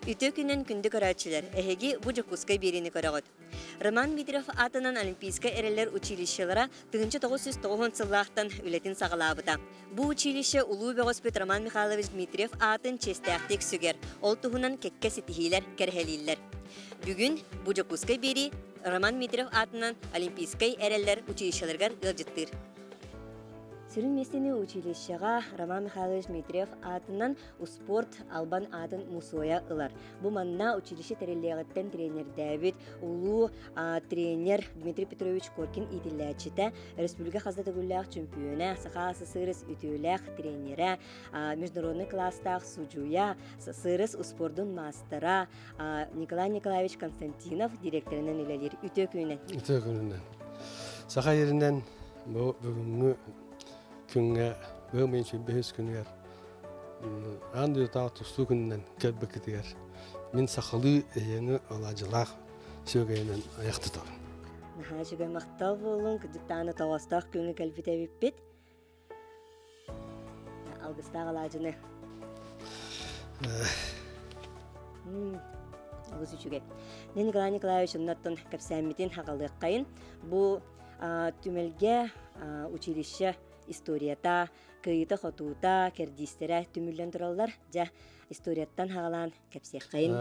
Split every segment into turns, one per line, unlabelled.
Үтө күнен күнді көрәтшілер, әхеги бұ жүкускай беріні көрәғыд. Роман Митрев атынан Олимпийска әрелер училищелара 1990 сыллақтан үлетін сағалабыда. Бұ училище Улуу Бөгоспет Роман Михайлович Дмитриев атын честәқтек сүгер, ол тұхынан кекке сетихилер, кәрхелилер. Бүгін бұ жүкускай бері Роман Митрев атынан Олимпийскай әрелер училищелергер ылжыттыр. Сирин местени училищега Роман Михайлович Дмитриев атынан спорт албан атын мусоя ылар. Бу манна училище терелегеттен тренер Давид, улуу тренер Дмитрий Петрович Коркин итилләчите, республика хазда гүлләх чемпионы, сахасы сырыс үтүләх тренера, международный класстах суджуя, сырыс спордун мастера Николай Николаевич Константинов директорынан үлелер үтө күнен.
Үтө күнен. Саха еринен бүгүнгү күнгө бөмөнчү бес күнгөр андыр таатусту күннен келбекетигер мен сахалы эйени алажылак сөөгөнөн аякты тор.
Нахажыга мактал болун кыдыктаны тавастак күнгө келбитебиппит. Алгыстагы алажыны. Алгысычуге. Николай Николаевич оннаттан кепсәмитин хагалыккайын. Бу түмелге училище историята, кыйыта хотута, кердистере түмүллен тураллар, жа историяттан хагалан кепсеккайын.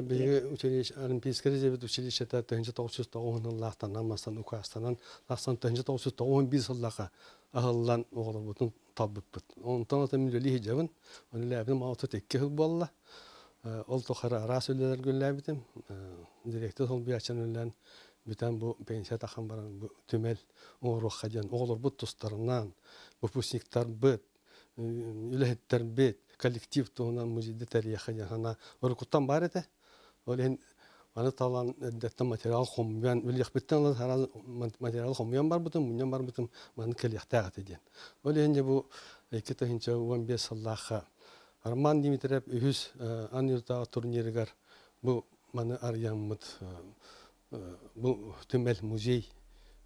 Биги училище Олимпийское резервит училищета 1990 лахтан намастан укастанан лахсан 1911 сыллака ахаллан оголбутун табыппыт. Онтан ата милли хижабын, онлабын мауту текке болла. Ол тохара расөллер гүлләбитим. Директор сол биячанылан бүтән бу пенсия тахан баран бу төмел оңрук хаҗан оглор бу тустарынан выпускниктар бит үләһеттер бит коллектив тугынан музейда тарихы яна оркуттан бар иде. Олен аны талан дәттә материал хомян үлек биттен хараз материал хомян бар бутын муньян бар бутын маны келехтә гатеден. Олен бу 2015 сыллаха Роман Дмитриев үз анырта турниргар бу маны арьяммыт бу төмел музей,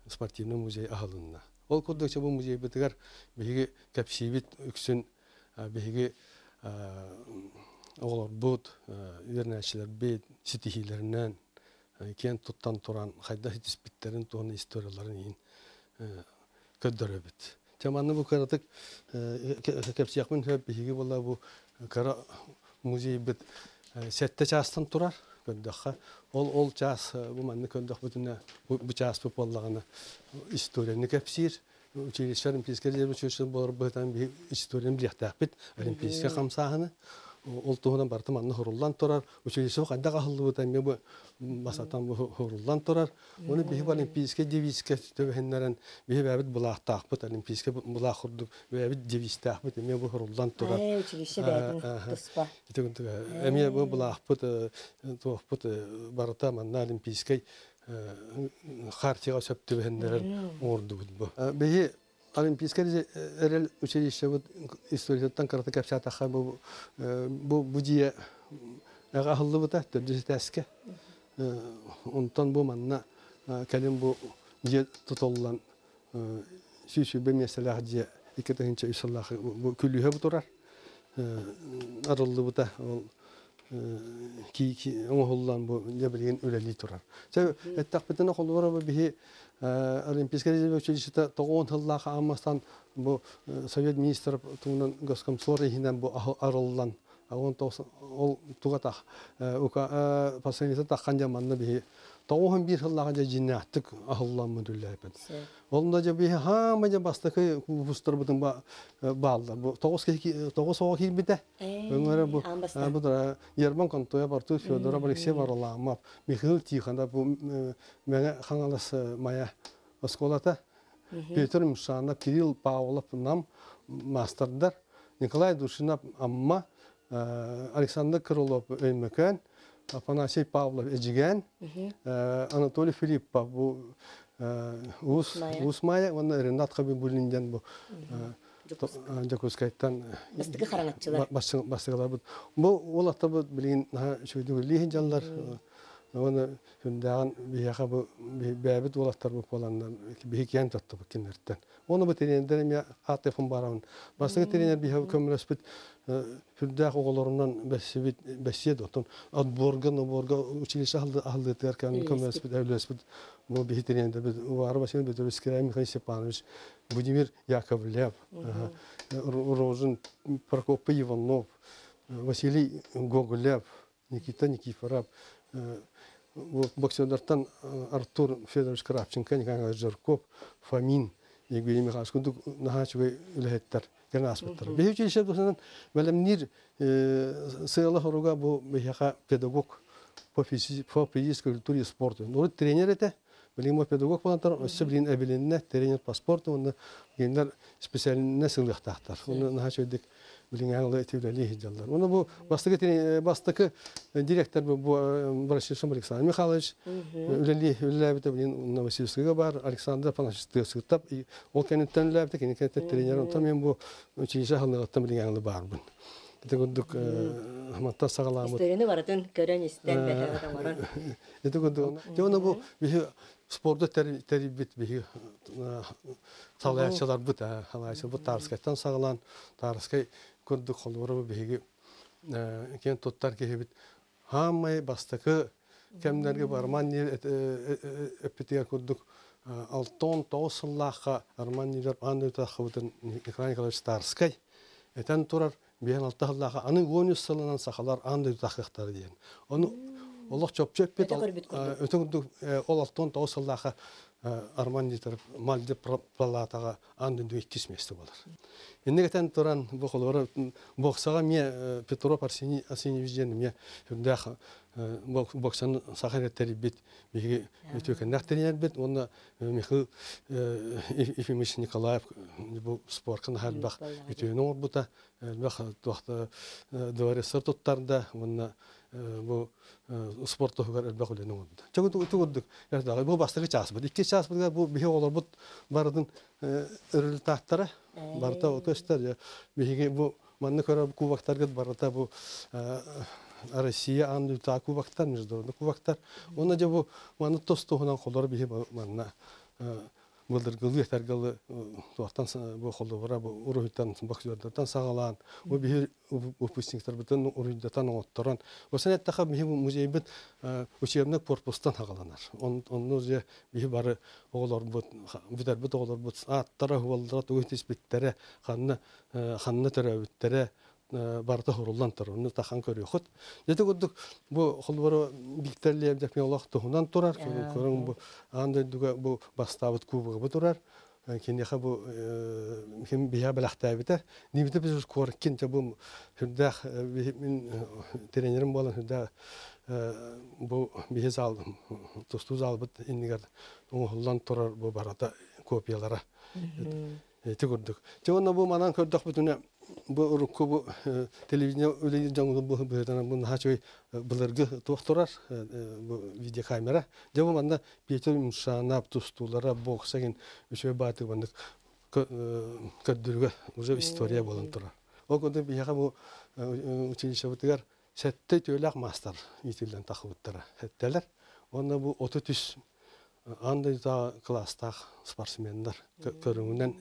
спортивный музей ахалынна. Ол коддокча бу музей битигер биги капшибит үксүн биги оглор бут вернәчләр бит ситихиләреннән кен туттан туран хайда диспиттерин туган историяларын ин көддөрөбит. Чаманны бу каратык капсиякмын биги була бу кара музей бит сетте частан турар. Ол час bu manne köndük bütün bu час bu bollarını istoriyani kapsir училище Олимпийское резервит болар бутан bir istoriyani biliyatbit Олимпийское камсаханы ол туган бартым анны хоруллан турар училище кандай кахылды бутан бу басатан бу хоруллан турар оны бихи Олимпийское девизке төбеннәрен бихи бәбит булактак бут Олимпийское була хурдук бәбит девизтак бут мен бу хоруллан турар
училище бәбин туспа
эме бу булак бут бут барата манна Олимпийское хартияга сөп төбеннәрен орду бу бихи Олимпийское эрел училище вот историяттан карата капчата бу будия агахылды бута төдүстәскә онтан бу манна калем бу же тотоллан сүсү бе меселах же 2000 исаллах бу күлүһө бутурар арылды бута ол ки оңоллан бу не билген үлели турар. Сәбәп әттәкбетне холлары бу бихи Олимпийское резервит училищета 9 еллаха аммастан бу совет министр туган госкомсор ихинен бу арылдан он ол тугата ука пасенета таккан жаманны бихи 91 еллага жиннаттык ахыллан мөдүлләпет. Олда же бихи хама же бастыкы бустыр бутын балда. Бу 9 соо килбите. Өңөрө бу Ерман Контоя барту Федор Алексей Варламов, Михаил Тихонов бу меңе хаңалас мая осколата. Петр Мушанов, Кирилл Павлов нам мастердар, Николай Душинов амма, Александр Крылов өймөкөн, Афанасий Павлов эжиген, Анатолий Филиппов бу Усмая, он Ренат Хабибуллинден бу Жакускайттан
бастыгы харанатчылар.
Бастыгылар бу. Бу олатта бу билген шөйдү лихин жаллар Onu hündağın biyaqa bu bäbit olattar bu olanlar bihiken tuttu bu kinlerden. Onu bu trenlerden ya hatefim baramın. Başka trener biha kömülespit hündağ oğullarından besiyet otun. Borga uçilişe aldı terken kömülespit evlespit bu bihi trener var başını bir iskray Mikhail Stepanovic, Vladimir Yakovlev, Rozin Prokop Ivanov, Vasiliy Gogolev, Nikita Nikiforov, bu boksörlerden Artur Fedorovich Kravchenko, Nikolay Jarkov, Fomin, Evgeniy Mikhalskunduk, Nahaçoy ülhetler, gene aspetler. Bir şey dostlarım, benim nir sığalı horuga bu bihaka pedagog, po fiziki kültürü sportu. Onu trener ete, benim o pedagog falanlar, sebrin ebelinne trener pasportu, onu genler spesialine sığlıqtaqtar. Onu Nahaçoydik. Bilin ağlı etivleli hicallar. Onu bu bastaki direktör bu Barışşım Aleksandr Mikhailovich ülelabite bilin Novosibirsk'e var. Aleksandr Panashistovsk'ta o kentten labite kentte trener on tam bu училище halında bilin ağlı var bun. Dedik hatta sağlamı.
İstediğini varatın gören isten beter adam var.
Dedik onu bu bir sporda terbiye bir sağlayıcılar bu da halayıcı bu tarskaytan sağlan tarskay kurduk holuru bir ken tuttar ki bit hamay bastakı kemlerge barman epitiyer kurduk alton tosullaha armaniler anı taxıvdın ekranikalar tarskay eten turar bir altallaha anı bonus salınan sahalar anı taxıqtar diyen onu Allah çöp bit ötündük ol alton tosullaha Armaniler malde palataga andın düğü kismesi bolar. Ennegeten turan bu kolları boksaga miye Petro Arseni vijenim ya hündah boksan sahare teribit bir tükenler trener bit onda Mikhail Efimович Nikolaev bu spor kan her bak ütüne orbuta bak tohta doğru sırtutlarda onda bu sportu hügar bak öyle ne oldu. Çok tuturduk. Ya bu bastırı çasbı. İki çasbı bu bir olur bu baradın örülü tahtlara barata o göster ya bir bu manne kara bu vakitler barata bu Rusya andı ta ku vakitler mecdurunda ku vakitler onca bu manne tostuğuna kolları bir manne Bıldırgılı yetergılı doğaktan bu kolda var bu uruhtan bakıyorlardan sağalan o bir upusnikler bütün uruhtan ottoran o senet taxa bir muzeybet uçuyamnak korpustan hagalanır onun üzerine bir barı oğlar bu biter bu oğlar bu attara huvaldırat o tespitleri xanna teröbüttere barda horullan tor onu taxan körüxut dedi gördük bu xolları bikterliye depme Allah tohundan turar körün bu anda duga bu bastavut kubu bu turar kendi bu kim biya belahta biter nimite biz korkin bu hüddah min trenerim bolan hüddah bu bihez aldım tostuz albıt indigar holland turar bu barada kopyalara gördük. Çoğunluğu bu manan kördük bütüne bu rukku bu televizyon öyle canlı bu bu daha çok bılırgı doktorar bu video kamera. Cevap anda bir tür şanap tustulara boksagen üçe batı bandık kördürge uca istoriya bolan turar. O konuda bir yaka bu училище bitigar sette töylak master itilden takıbıtlara hetteler. Onda bu 33 anda da klasta sportsmenler körüngünden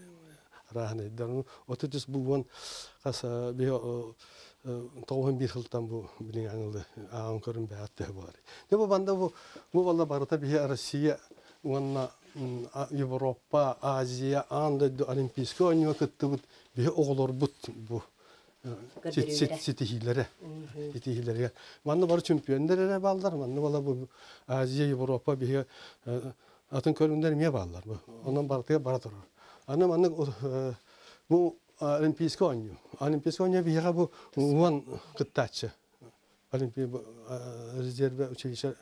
rahane. Otuz bu kas bir tohum bir hıltan bu bilin anıldı. Ağın körün behatte var. Ne bu banda bu valla barata bir Rusya, ona Avrupa, Asya, anda olimpiyske oynuyor kıttı bir oğullar bu. Sitihilere. Banda var şampiyonlara bağlar. Banda valla bu Asya, Avrupa bir atın köründen miye bağlar. Ondan barata baradır. Anne bu olimpiyske oynuyor. Olimpiyske oynuyor bir yere bu uvan kıttaçı. Olimpiya rezerve uçilişe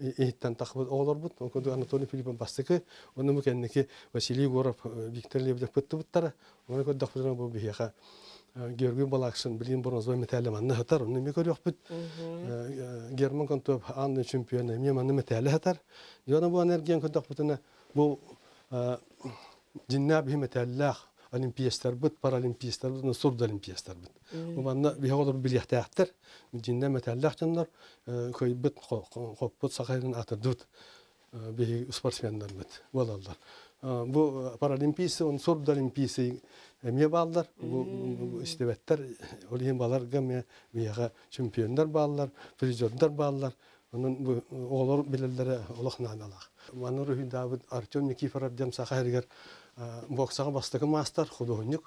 ehitten takıbı olur bu. O kodu Anatoly Filip'in bastıkı. Onun bu kendiki Vasiliy Gorov, Viktor Lebedев pıttı bıttara. Onu kodu dakıbı bu bir yere. Georgi Balaksın bilin bronzva metalli manne hatar. Onu mi kodu yok bit. German kontop anne şampiyonu mi manne metalli hatar. Yana bu enerjiyen kodu dakıbı bu Cinna bihi metallah олимпиастар бит, паралимпиастар бит, сурд олимпиастар бит. Бу манна бия олар билияттар. Жинне металлахтандар көй бит хоппут сахайын атырдыт. Бии спортсмендар бит. Болалар. Бу паралимпийсы, он сурд олимпийсы эмне балдар. Бу истебеттер, олин баларга бияга чемпиондар балдар, призердар балдар. Onun oğlar bilirlere olaqnanalar. Manur David Artyom Nikiforov dem saxargar boksaga bastığı master художник.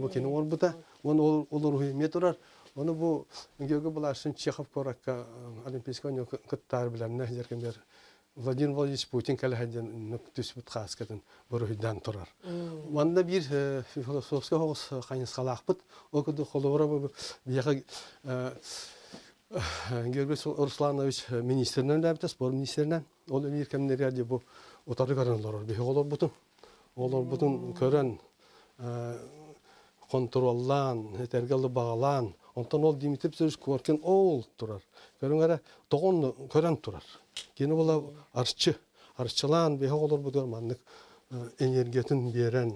Bu kini orbuda onu olur hüymet durar. Onu bu gögü bulaşın Çexov korakka olimpiyaska oyunu kıttar bilen nezerkenler Vladimir Vladimirovich Putin kalahadyan tüsbüt xaskatın buruhdan turar. Manda bir filosofska hoğuz qayıns qalaqpıt. O kudu xolora bu biyaga Gerbes Ruslanoviç ministerinden de spor ministerinden ol ülkemleri de bu otarı karanlar bir olur butun. Olur butun kören kontrollan, yeterli bağlan. Ondan ol dimitip söz korken ol turar. Kören ara doğun kören turar. Gene bola arşçılan bir olur bu manlık enerjitin veren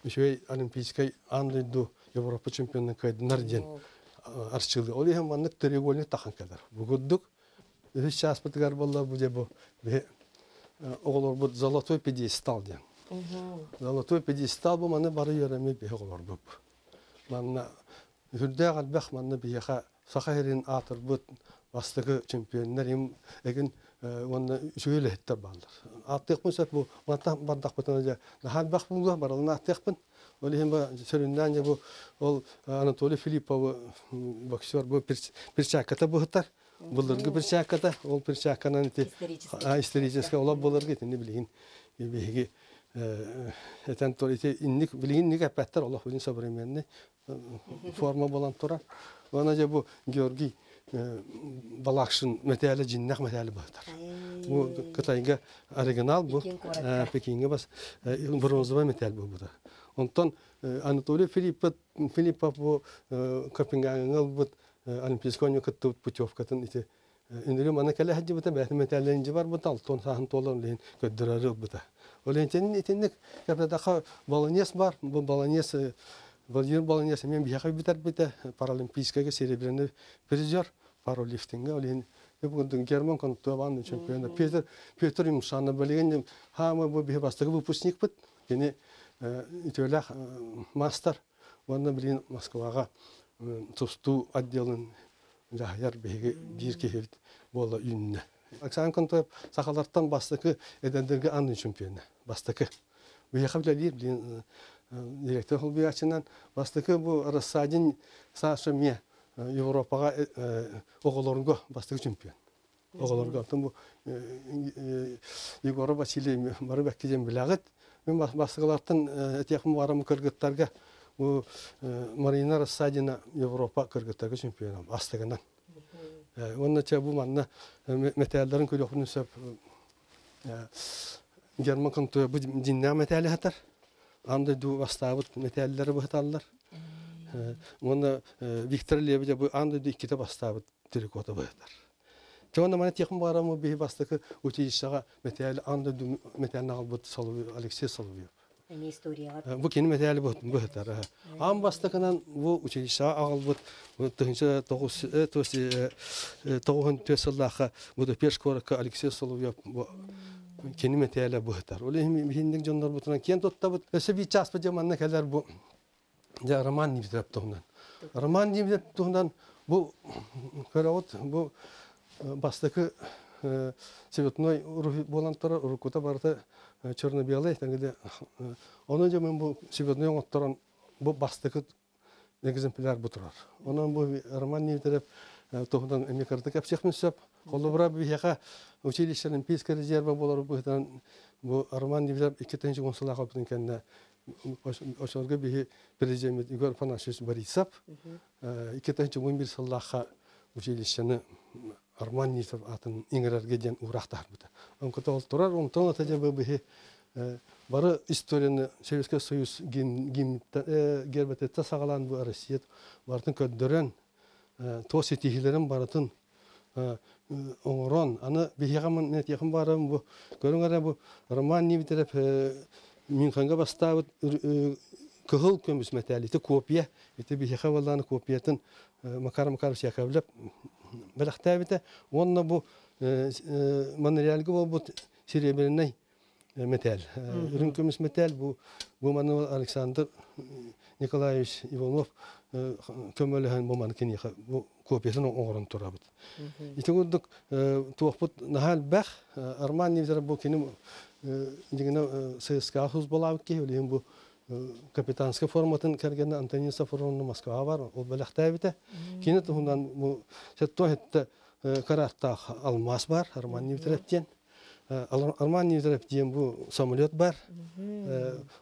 şey olimpiyskay anlaydı Avrupa çempiyonluğu kaydınlar diyen. Arşçılığı. O hem manlık tregolik takan kadar. Bu güddük. Hiç şahspıtıgar bolla bu ce bu. Oğlar bu zolotoy pedestal diyen. Zolotoy pedestal bu manı barı yöremek bir oğlar bu. Manna hürdeye kalbek manna bir yaka Sakayır'ın atır bu bastığı çempiyonlar hem egin onu şöyle hitler bağlar. Attık mı bu mantak bandak batınca nahal bak bu baralına attık mı? Öyle hem süründen bu ol Anatoly Filipov boksör bu perçakata bu hatar. Bulurgu perçakata ol perçakanan ite историческая ola bulurgu ne bileyim gibi eten torite innik bileyim ne kapatlar Allah bilin sabremenni forma bolan torar. Onaca bu Georgi balakşın metali cinnak metali bu hatar. Bu Kıtayga original bu Pekin'e bas bronzova metal bu da. Ondan Anatoly Filipov bu Kopenhagen'e bu Olimpiyaska oyunu kıttı putevkatın ite. İndirim ana kale hacı bu da bahne metallerinci var bu da ton sahan tolan leyin gödürarı bu da. Olentenin itenlik yapıda daha Bolonyes var. Bu Bolonyes Vladimir Bolonyes men bir biter biter Paralimpiyaskaya serebrenli prizer powerlifting'e oleyin bu German kontuvan çempiyonu Peter Imşan'la bölgen ha bu bir bastığı bu pusnik bit. Yani İtöyle master onu bilin Moskvaga tustu отделın jahayar bir kehit bola ünne. Aksan kontu sakalardan bastığı edenlerge anın çempiyonu bastığı. Bu yakabilir bilin direktör olbiy açından bastığı bu Rassadin saşmiye Avrupa'ga oğullarına bastığı çempiyon. Oğullarına tam bu Igor Vasilyev barı bekleyen bilağıt. Ben başkalardan etiyakım varamı kırgıtlarga bu Marina Rassadina Avrupa kırgıtlarga şampiyonam astığından. Onun için bu manna metallerin kölükünü söp German kontuya bu dinle metali hatar. Anda du vastavut metalleri bu hatarlar. Onun Viktor Levje bu anda du ikide vastavut trikota bu hatar. Çoğunda bana yakın varamı bir bastığı uçuşağa metal anda metal nalbut salıyor Alexey Solovyev.
Ne istoriya var?
Bu kendi metal bu hatar. Am bastığından bu uçuşağa albut tınca toğun tösüllaha bu da perşkoraka Alexey Solovyev bu kendi metal bu hatar. Öyle hem hindik jonlar butunan kendi totta bu sevi çaspı zamanına kadar bu ya roman gibi yaptığından. Roman gibi yaptığından bu karavot bu bastığı Sevetnoy bolanlara rukuta vardı Çernobil'e tangide onun için ben bu Sevetnoy oturan bu bastığı egzemplar buturar. Onun bu Romanya taraf tohumdan Amerika'da kapsayık mısap kolabora bir yaka училищенин писка резерва болар bu Romanya taraf iki tane konsola kaptın kendi Oşorga bir prezident Igor Panashevich Borisov iki tane 11 sallaha училищені Арманисов атын иңерерге ден урақтар бұды. Онкыта ол тұрар, онтан атаja бі бары историяны Советский Союз гербететті сағалан бұл Россия бартын көддірен тосы тихилерін барытын оңырон. Аны бейхамын нет яқын барым бұл көріңері бұл Роман неметереп Мюнхенга бастабыт кыгыл көмүс металлите копия. Эти бихеха валланы копиятын Макар Макаров Яковлев белахтабыта. Онна бу материалга бу серебряный металл. Үрүн көмүс металл бу маны Александр Николаевич Иванов көмөлөһөн бу маны кини бу копиясын оңорун турабыт. Итегудук туопут нахал бах Арман Невзер бу кини дигене ССК хуз болабыт ки үлем бу капитанский форматын кергенде Антонин Сафаровна Москва бар, ол белахтабыта. Кини туһунан бу сетто хетте каратта алмаз бар, Арман Невзеровтен. Арман Невзеровтен бу самолет бар.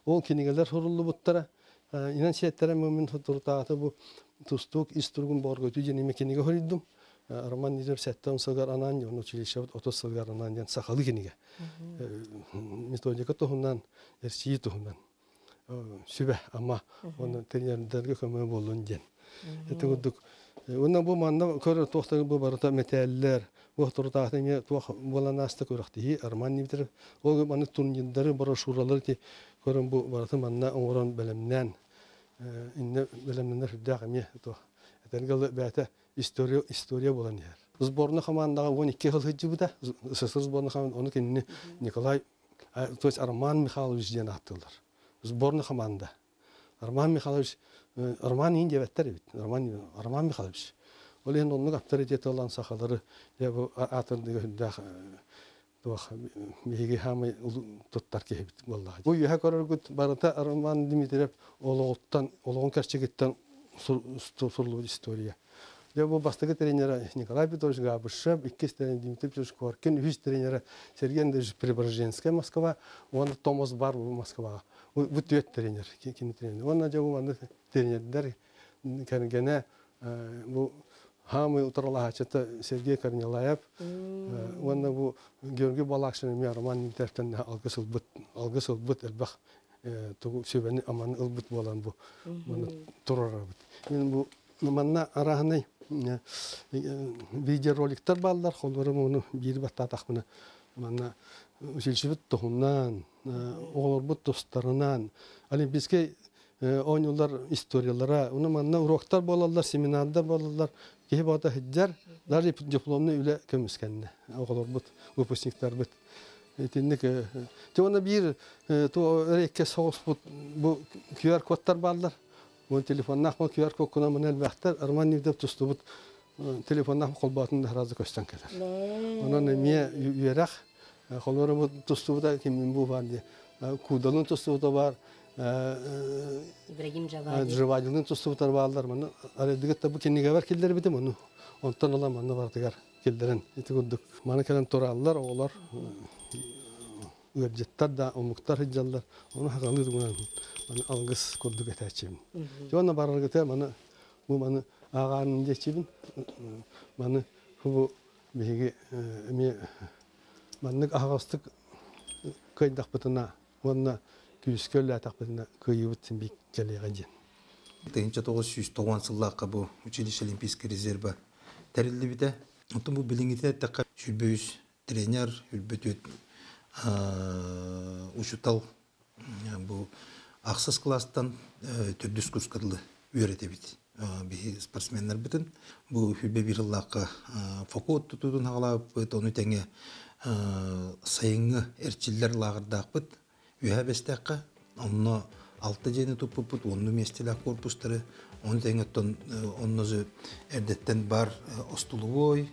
Ол кинигелер хуруллу буттара. Инан сеттере мөмин туртааты бу тустук истургун боргөтү жени мекениге хориддум. Арман Невзеров сеттен сылгар анан, училище 30 сылгар анан сакалы киниге. Методика туһунан, эрси туһунан. Sübe ama onun treniyorlarga kömür bolun den. Ete guduk. Ondan bu manda körü toxtagı bu barata metaller, bu turtaqtı tox bolanasta körüxti. Arman Nevzerov o manda turnirleri broşuraları ki körün bu barata manda oran bilimden inne bilimden hüddaqmi tox. Etergalı bata istoriya bolan yer. Sborna komandaga 12 yıl hıcı bu da. Sborna komanda onu kendini Nikolay Arman Mikhailovich diye attılar. Сборная команда. Арман Михайлович, Арман инде беттер бит. Арман Михайлович. Ол енді оның авторитеті olan сақалары, bu атырдығы хүндақ меге хамай тұттар кей бит. Bu үйе көріргіт барыта Арман Дмитриев олығын кәрчегеттен сұрлы история. Bu бастығы тренері Николай Петрович Габышев, иккес тренер Дмитрий Петрович Коркин, үз тренері Сергей Андреевич Преображенская Москва, оны Томас бар Москваға. Bu tüet treniyor, kimi treniyor. Onun acaba bu anda treniyorlar. Kendine bu hamı utarla haçta Sergey Kornelayev. Onun bu Georgi Balakşin'in mi Arman Nevzerev'ten algısıl but elbak. Tuğ söbeni aman elbut bolan bu. Bunu turur abut. Yani bu manna arahane video rolikler bağlar. Kollarım onu bir batta takmına. Manna Üşülşübüt tohundan, oğurbut dostlarından, Olimpiske oyunlar, istoriyalara, onu manna uroktar bolarlar, seminarlar bolarlar, ki bada hiccar, dar diplomunu üle kömüskenne, oğurbut, upusnikler bit. Etinlik, ona bir to rekke soğus bu QR kodlar bağlar, bu telefonla QR koduna manel vaktar, Arman Nevzerov tustu bu telefonla kolbatında razı kösten keler. Ona nemiye üyerak. Kolları bu tustuğda kimin bu var diye. Kudalın tustuğu da var.
İbrahim Javadi.
Javadi'nin tustuğu da varlar. Bana aradık da bu kendine var killeri bitim onu. Ondan olan bana var diğer killerin. İti kurduk. Bana gelen torallar oğlar. Ücretler da umuktar hicallar. Onu hakalıydı buna. Bana algıs kurduk eteceğim. Sonra barargıta bana bu bana ağanın geçibin. Bana bu bilgi Manlık ağastık kıydak bıtına, onunla küskörle atak bıtına kıyıvıtsın bir geleyeceğim.
1990 yıllığa bu училище Олимпийский резерва terildi bir de. Ondan bu bilingite takka şülbüyüz trener, şülbütüt uçutal bu aksız klastan türdüz kurskadlı öğretebit. Bir sportsmenler bütün bu hülbe bir yıllığa fokus tutudun ağlayıp onu tenge sayıngı erçiller lağırdaq bit, ühe bestekka, onu 6 jeni tupuput, onu mestelak korpusları, onu tengeton, onu erdetten bar ostuluvoy,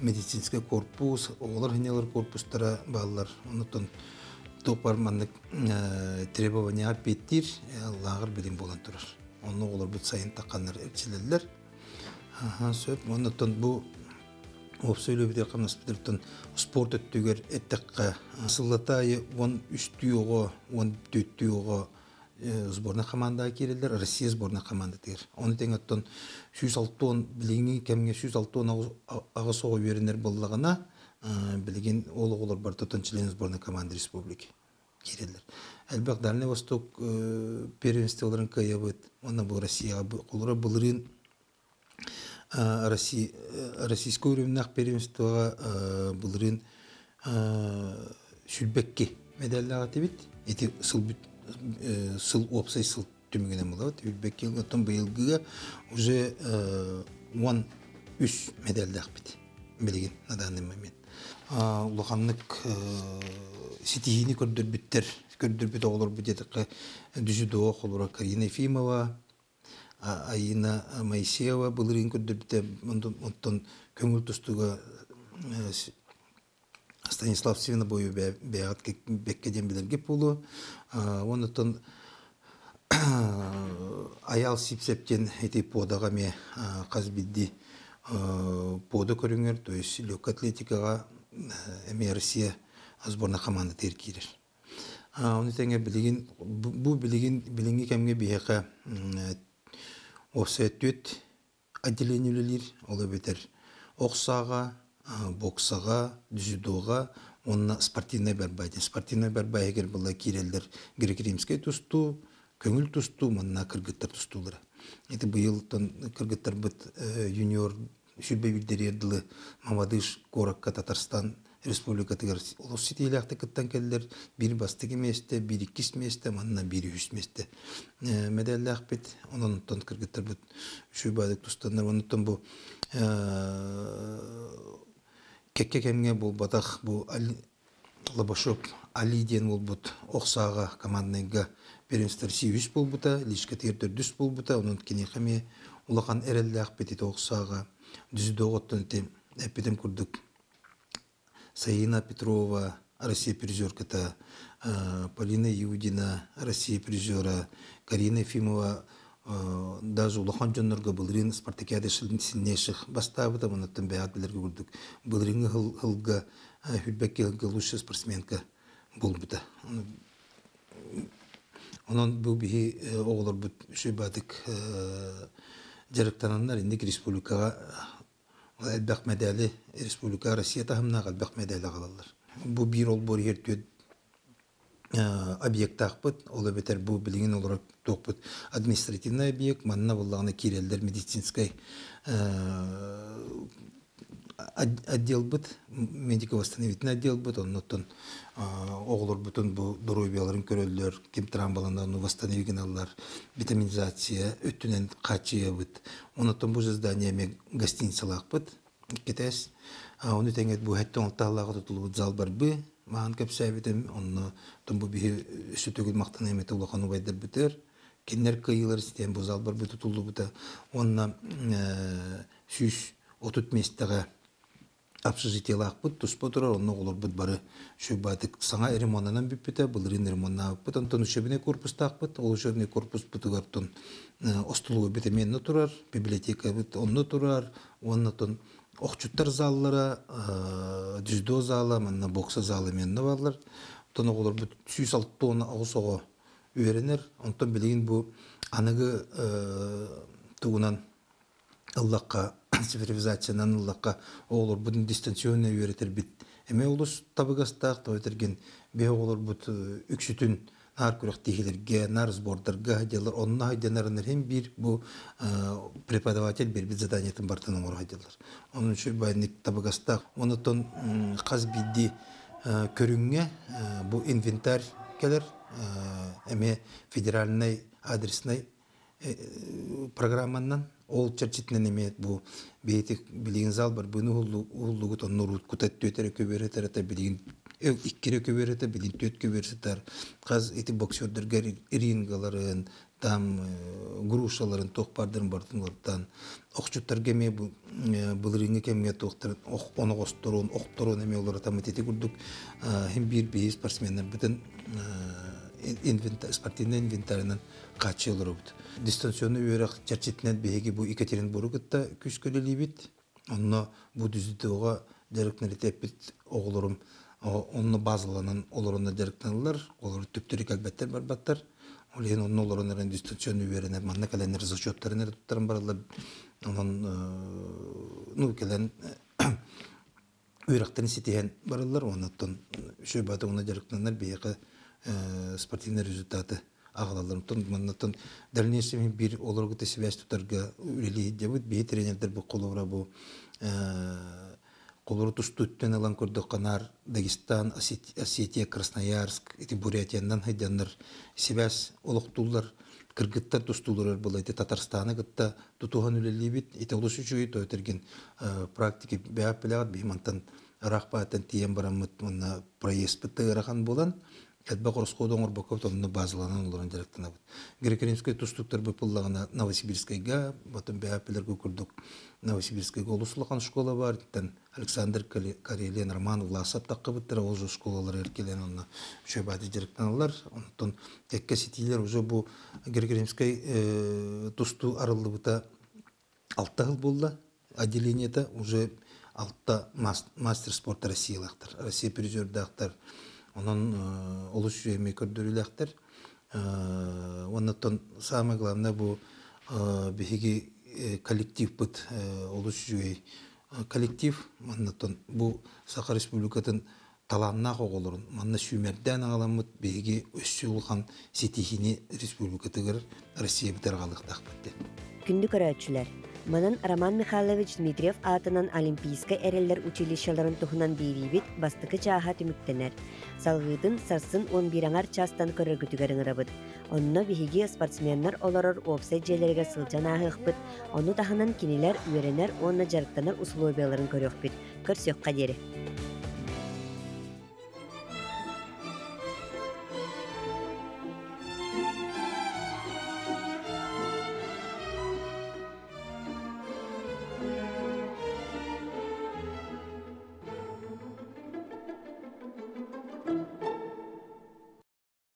medicinske korpus, oğlar hıneler korpuslara bağlar, onu ton toparmanlık trebovanya pettir, lağır bilim bolan durur. Onu olur bu sayın takanlar erçilerler. Onu ton bu Opsöyle bir dakika nasıl bir spor öttüger ettikka sıllatayı 13-tüyoğu 14-tüyoğu sborna komanda girdiler, Rusya sborna komanda der. Onu tengatton 106 bilingin kemge 106 ağız oğu verenler bollağına bilgin oğullar bar tutançılayın sborna komanda respublik girdiler. Elbette Dalne Vostok первенстволарын kayabıt. Ona bu Rusya kolları bulurun российское уровнях первенства булрын шүлбекке медальлага тибит. Эти сыл опсай сыл түмүгенен болот. Үлбек жылгытын быйылгыга уже 13 медальдак бит. Билген на данный момент. Улаханнык ситихини көрдөрбүт оголор битетке дүзүдөө холора Карина Ефимова, Аина Моисеева былырын көрдөрбүт онтон көңүл тустуга Станислав Свина бою бәгат беккеден билерге болу. Онтон аял сипсептен эти подага ме казбидди поды көрүңөр, то есть легкая атлетикага Россия сборная команда теркирер. Оны теңе билген бу билинги кемге бияка осеттүт отделениелер олар бетер оксага, боксага, дзюдога, онна спортивный борьба. Спортивный борьба эгер була кирелдер грек-римский тусту, көңүл тусту, манна кыргыттар тустулар. Эти быйылтан кыргыттар бит юниор шүлбе билдерердилы Мамадыш Горакка Татарстан Республика тигер олоситилякты кыттан келдер бир бастыгы месте, бир иккис месте, манна бир үс месте. Медальлах бит, онтон кыргыттар бит шүбадык тустандар, онтон бу кекке кемге бул батах бу Лабашов Али ден бул бут оксага командныйга первенство России болбута, лишка тигер дүс болбута, онун кинехаме улахан эреллах бит оксага дүздөгөттөн те эпидем курдук. Саина Петрова, Россия призерка, Полина Юдина, Россия призера, Карина Ефимова, даже улахан жоннорго былырын спартакиада сильнейших бастабыта, онтон бәгат билерге курдук. Былырынгы хылга Хүлбекке лучшая спортсменка болбута. Онон бу бихи оголор бут шөбадык жарыктанандар индик республикага Әлбәк медали Республика Россия тахымна Әлбәк медали алалар. Бу бир ол бор ертөт объект тақпыт, ол бетер бу билген олар тоқпыт административный объект, манна буллагына кирелдер медицинский отдел бит, медико-восстановительный отдел бит, оннотон оғылыр бүтін бұл дұройбияларын көрелер, кем трамбаландан восстановиген алар, витаминизация, өттінен қачия бит. Оннотон бұл здание мен гостиницалақ бит, кетес. Оны тәңет бұл әттен алтағылағы тұтылы зал бар бі, маған көпсәй бітім, оннотон бұл бігі үсі төгіл мақтан әметі ұлақану байдар бітер. Кеннер кайылар істен бұл зал бар бі тұтылы біті. Онна сүйіс отут местіға общежитиялақ бұд, тұс бұдырар, оны олар бұд бары шөбадық саңа ремонанан бүппіті, бұлырын ремонана бұд, онтон үшебіне корпустақ бұд, ол үшебіне корпус бұдығартын остылуы біті менні тұрар, библиотека бұд, онны тұрар, оннытын оқчуттар заллара, дүздо залы, манна бокса залы менні балар, онтон олар бұд 106 тонна ауысуға үйеренер, онтон білеген бұл анығы туғынан Аллахқа цифровизациядан Аллахқа олар бұдың дистанционный үйретер бит. Эме олыс табығастақ, тауэтерген бе олар бұд үксүтін нар күрек тегелерге, нар сбордарға хайдалар, онына хайданарынар hem bir bu преподаватель bir заданиятын бартының ор хайдалар. Onun үшін байник табығастақ, онытын қаз бидді көріңге bu инвентарь келер, эме федеральный адресный программаннан ол чарчитнен эмет бу бейтик билген зал бар буну уллугут оннурут кутат төтөр көбөрөтөр та билген иккире көбөрөтө билген төт көбөрсөтөр каз эти боксердерге рингаларын там грушаларын токпардырын бартыңлардан окчуттарга эме бул ринге кемге токтор оны косторун окторун эме олар там эти курдук hem bir бей спортсмендер бүтүн спортивный инвентарынан качылыр бут. Дистанционный үйрек чарчитнен беги бу Екатеринбургта күскөлели бит. Онно бу дүздөгө дерекнери тепит оглорум, онно базаланан олорунда дерекнелер, олор түптөрүк албеттер бар баттар. Олен онно олорунан дистанционный үйренер манна календар зачёттарын туттарын барлар. Онон келен үйректен ситен барлар, оннан шөбаты онна дерекнелер беги спортивный результаты ағалаларымтын, маннатын дальнейшем bir оларғыты связь тұтарға үлелі дебіт, бей тренердер бұл қолуыра бұл Колору тустуттен алан көрдік қанар Дагестан, Осетия, Красноярск, эти Бурятияндан хайданнар себәс олықтулар, кыргыттар тустулар болады Татарстаны гытта тутухан үлелебит, ите олысы жүйі тойтерген практики бәп білағат беймантан рақпааттан тиен барамыт мұнна проезд бітті ырахан болан, әдбә құрысқоды оңыр бақыпты онына базыланан оларын директана бұд. Грекеримскай тустуктар бұпыллағына Новосибирскайга, батым бәпілерге көрдік Новосибирскайга олысылыған школа бар, Александр Карелен, Роман Власап таққы бұттыра олжы школалар әркелен онына шөбәді директаналар. Онытын әкке сетилер уже бұл Грекеримскай тусту арылды бұта 6 жыл болды, отделениеті уже 6 мастер спорта Россиялақтар, Россия призердақтар. Onun oluş jüyemi kördürüləkdir. Ondan самое главное bu bihigi kollektiv bit oluş jüyey. Kollektiv ondan bu Sakar Respublikatın talanna qoğulurun. Manna sümerden ağlamıt bihigi össü olğan setihini Respublikatıgır Россия bitarğalıqtaq bitdi.
Күндүк көрәтчүләр. Манан Роман Михайлович Дмитриев атынан Олимпийска эреллер училищеларын тухунан бирибит бастыкы чааха түмүктенер. Салгыдын сарсын 11-аңар частан көрөргүтүгөрүң ырабыт. Онно биһиги спортсменнар олорор офсайт жээлерге сылжан аахыкпыт. Ону таханан кинилер үйренер, онна жарыктанар условияларын көрөкпүт. Көрсөк кадери.